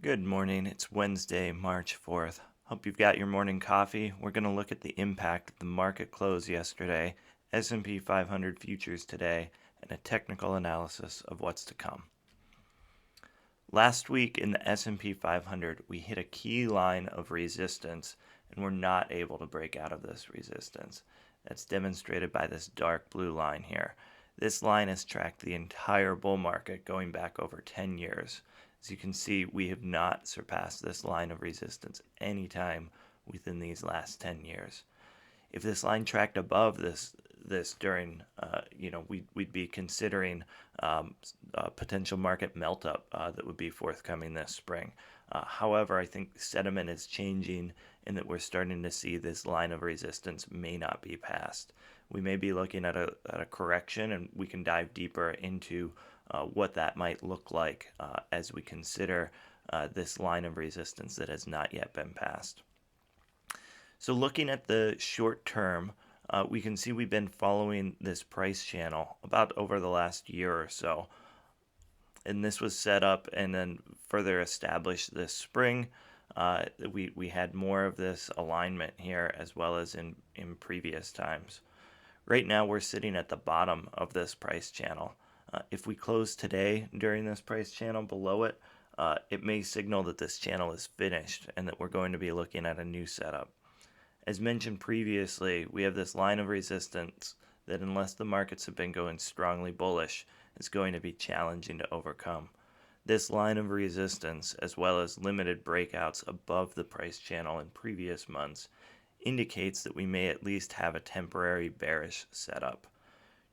Good morning. It's Wednesday, March 4th. Hope you've got your morning coffee. We're going to look at the impact of the market close yesterday, S&P 500 futures today, and a technical analysis of what's to come. Last week in the S&P 500, we hit a key line of resistance and we're not able to break out of this resistance. That's demonstrated by this dark blue line here. This line has tracked the entire bull market going back over 10 years. As you can see, we have not surpassed this line of resistance anytime within these last 10 years. If this line tracked above this during, we'd be considering a potential market melt up that would be forthcoming this spring. However, I think sentiment is changing in that we're starting to see this line of resistance may not be passed. We may be looking at a correction, and we can dive deeper into what that might look like as we consider this line of resistance that has not yet been passed. So looking at the short term, we can see we've been following this price channel about over the last year or so. And this was set up and then further established this spring. We had more of this alignment here as well as in previous times. Right now we're sitting at the bottom of this price channel. If we close today during this price channel below it, it may signal that this channel is finished and that we're going to be looking at a new setup. As mentioned previously, we have this line of resistance that unless the markets have been going strongly bullish, is going to be challenging to overcome. This line of resistance, as well as limited breakouts above the price channel in previous months, indicates that we may at least have a temporary bearish setup.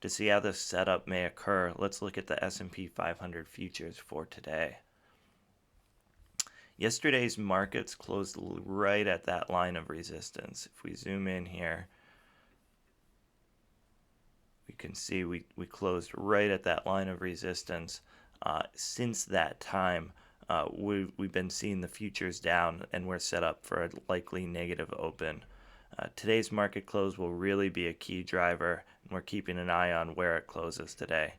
To see how this setup may occur, let's look at the S&P 500 futures for today. Yesterday's markets closed right at that line of resistance. If we zoom in here, we can see we closed right at that line of resistance. Since that time, we've been seeing the futures down, and we're set up for a likely negative open. Today's market close will really be a key driver, and we're keeping an eye on where it closes today.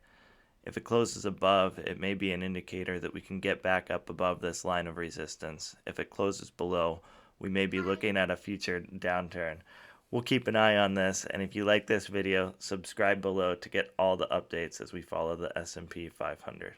If it closes above, it may be an indicator that we can get back up above this line of resistance. If it closes below, we may be looking at a future downturn. We'll keep an eye on this, and if you like this video, subscribe below to get all the updates as we follow the S&P 500.